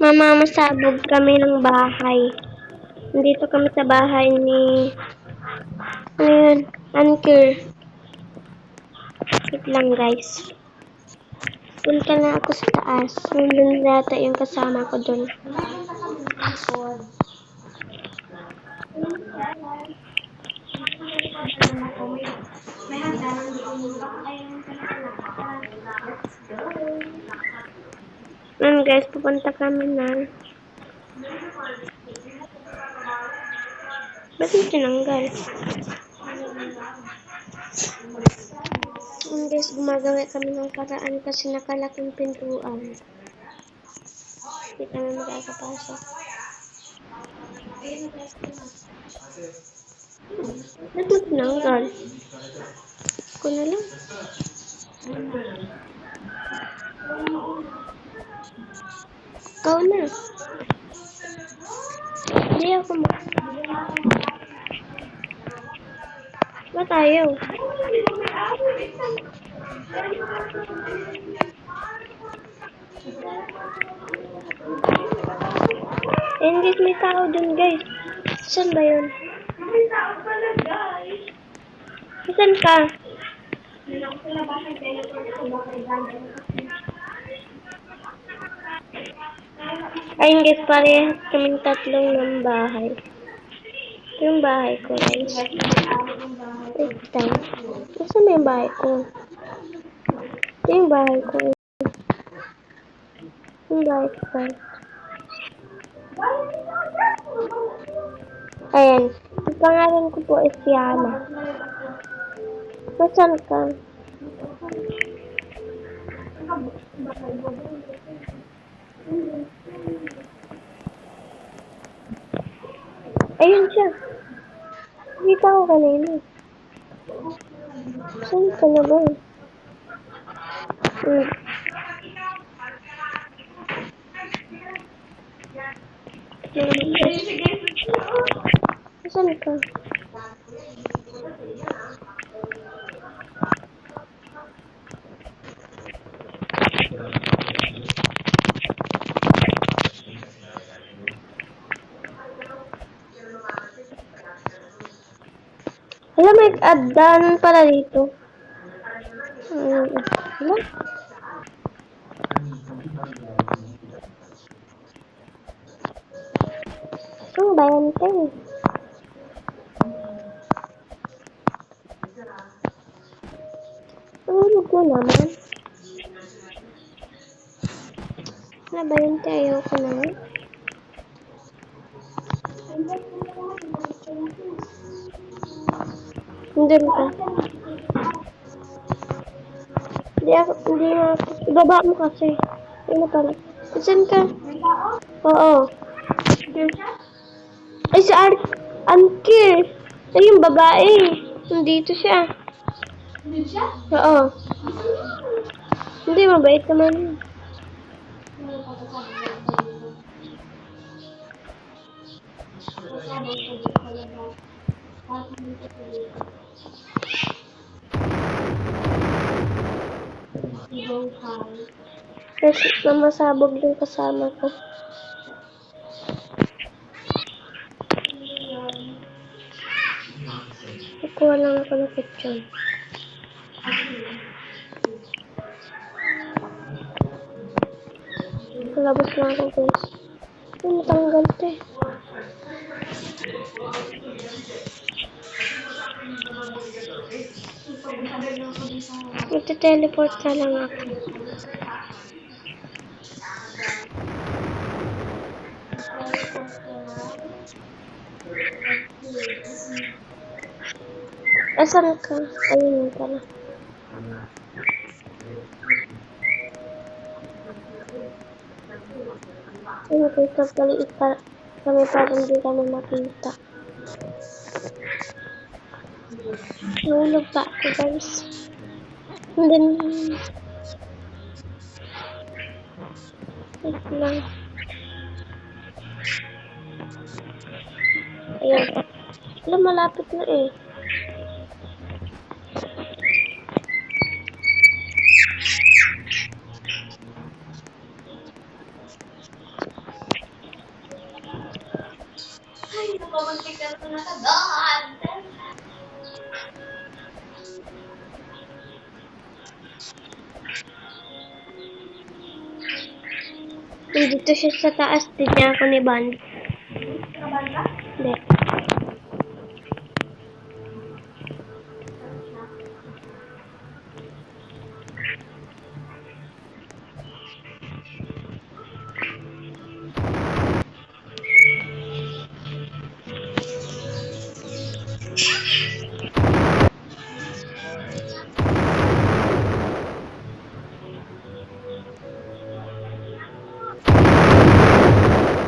Mamamasabog kami ng bahay. Nandito kami sa bahay ni Anchor. Wait lang guys. Punta na ako sa taas. Nandun data yung kasama ko dun. Guys, pupunta kami na. Ba't yung tinanggal? Guys, gumagawa kami ng paraan kasi nakalaking pintuan. Hindi kami makakapasok. Ba't mo tinanggal? Ako na lang. Ikaw na. Hindi ako Ba't ayaw? Ayun guys, may tao dun guys. Saan ba yun? May tao pala guys. Saan ka? Ayun guys, parehas kaming tatlong ng bahay. Ito yung bahay ko guys. Wait lang. Nasaan na yung bahay ko? Ito yung bahay ko. Yung bahay ko guys. Ayan. Ang pangalan ko po is Yana. Nasaan ka? Ayun siya. Nakita ko kanina. Saan ka na ba? Saan ka? Alam, may add-on pala dito. Alam? Ang bayan ka eh. Ang hulog mo naman. Ano ba yun tayo ko na? Hindi ka. Hindi na. Ibaba mo kasi. Ano pala? Saan ka? Oo. Ay, sa Anki. Ay, yung babae. Nandito siya. Nandito siya? Oo. Hindi, mabait naman. Kasi mamasabog yung kasama ko. Kukuha lang ako ng picture. Labas lang ako guys. Ay, natanggal ito eh. Ito-teleport na lang ako. Asan ka? Ayun pala. Ay, makita pala kami parang hindi kami makita. Nahulog pa ako guys. And then, wait lang. Ayan. Alam, malapit na eh. Nandito siya sa taas. Din niya ako ni Ban. Hindi.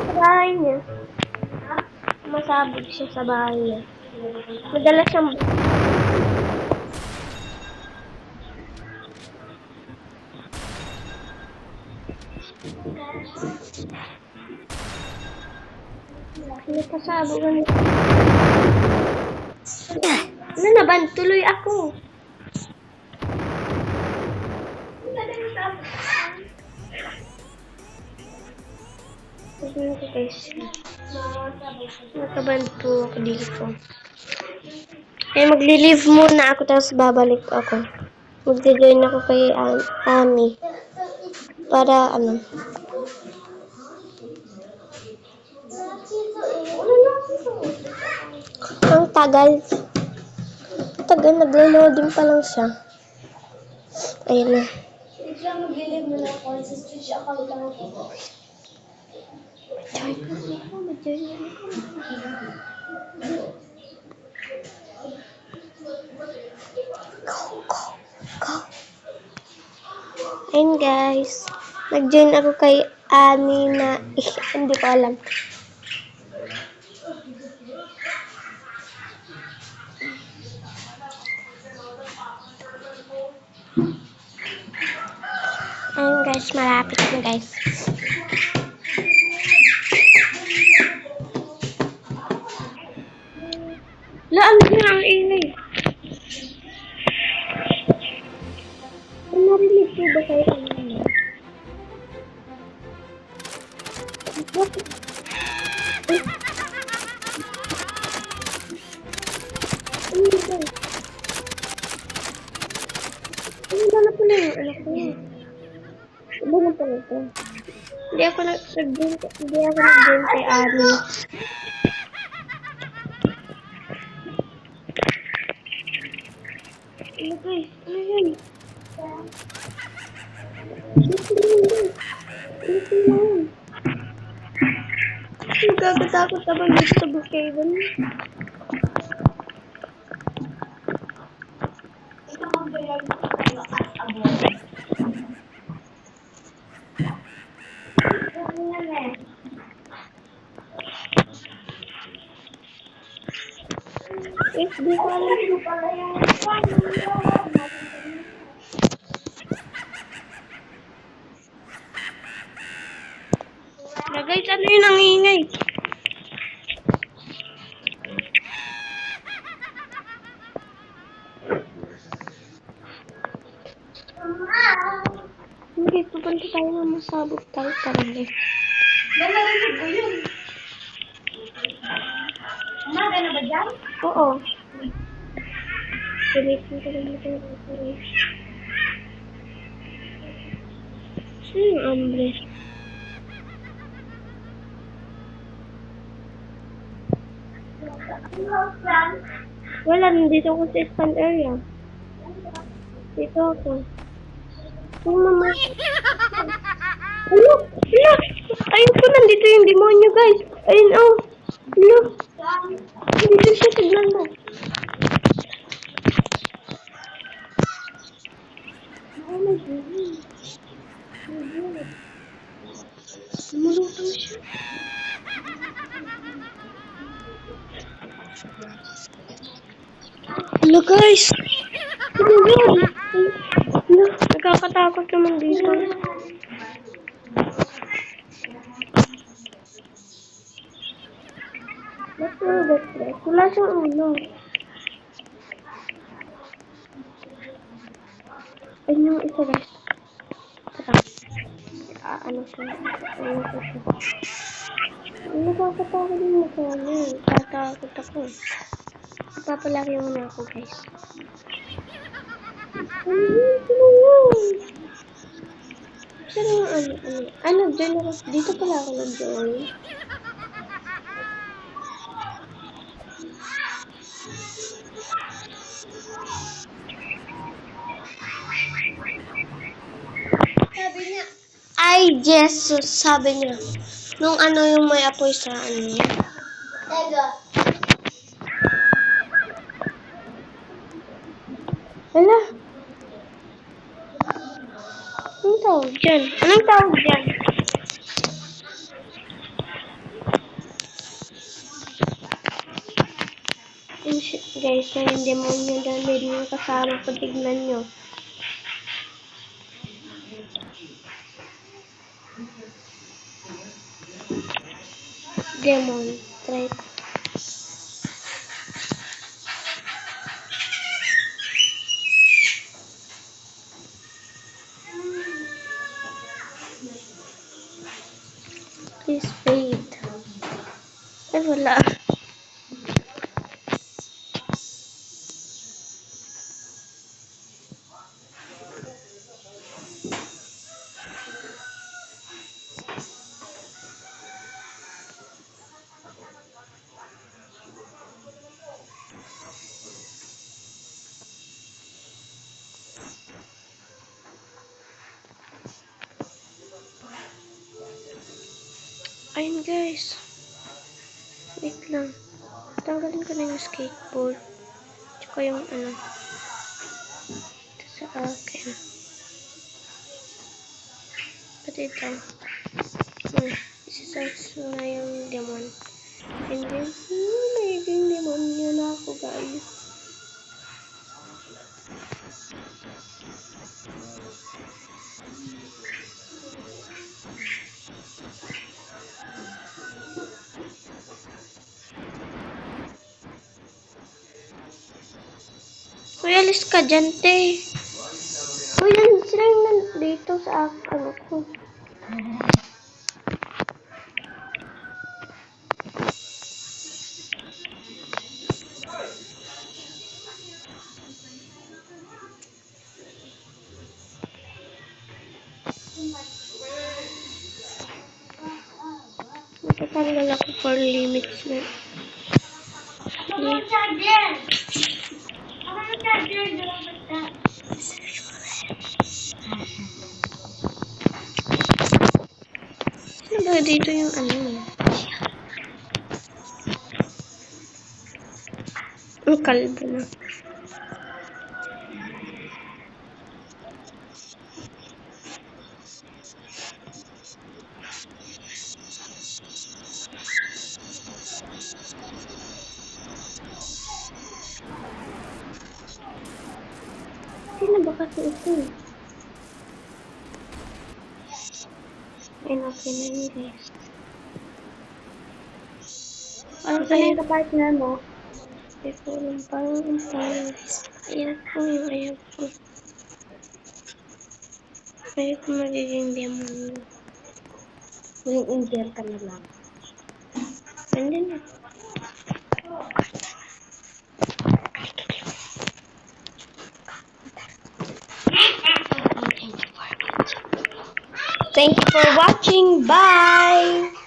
Sa bahay niya. Masabog siya sa bahay niya. Madalas siyang... May pasabogan. Ano na, Ban? Tuloy ako. Tignan ko guys. Nakabanto ako dito. Eh, magli-leave muna ako tapos babalik ako. Magja-join ako kay Ami. Para ano. Ang tagal. Tagal, naglo-loading pa lang siya. Ayun na. Mag-live mo na ako sa Twitch account lang ako. Ayun guys. Nag-join ako kay Ami na hindi ko alam. Ayun guys, malapit na guys. Laan na ang ingay. Narinig ko ba kayo ang ingay? Bakit? Ano na pala yung anak ko yun? Iba na pala ito. Hindi ako nag-join kay Ari. Ano guys? Ano yan? Nagkakatakot naman dito sa Brookhaven. FB pala. Guys, ano yun ang ingay? Hindi, pupunta tayo na masabog tayo talaga. Narinig ko yun. Umaga na ba dyan? Oo. Pilitin ko lang ito. Sino yung Ambre? Wala, nandito ako sa stand area. Dito ako. Yung mama. Ano? Ano? Ayun po, nandito yung demonyo, guys. Ayun, oh. Ano? Nandito siya, tignan mo. Oh my God. Lumulutang siya. Hello guys! Ano yun? Ano? Nagkakatakot naman dito. Ba't yung backtrack? Wala siyang ulo. Ayun yung isa guys. Tara. Ano siya? Ano siya? Nagkakatakot yung mukha niya. natatakot ako. Papalaki muna ako, guys. Sino yung ano? Join ako. Dito pala ako nag-join. Sabi niya, Ay, Jesus, sabi niya. Nung ano yung may apoy sa ano. Tega. Hala. Anong tawag dyan? Anong tawag dyan? Guys, na yung demonyo dahil yung kasama ko, tignan nyo. Demon. Try. Please fade. Ay, wala. Ayun, guys. Wait lang. Tanggalin ko na yung skateboard. Tsaka yung ano. Ito sa akin. Pati ito. Isa-search na yung demon. And then, naging demonyo na ako, guys. Uy, alis ka dyan, te. Uy, sila yung nandito sa ano ko. Matatanggal ako for limits na. Ako yung charger. Ako yung charger. Sino ba dito yung ano? Ang kalbo na. Sino ba kasi ito? Ayun, okay na yun, guys. Ano Saan yung partner mo? Ito lang parang ang parang. Ayan po yung ayaw ko. Ayaw ko magiging demon. Maging angel ka na lang. Andun na. Thank you for watching. Bye!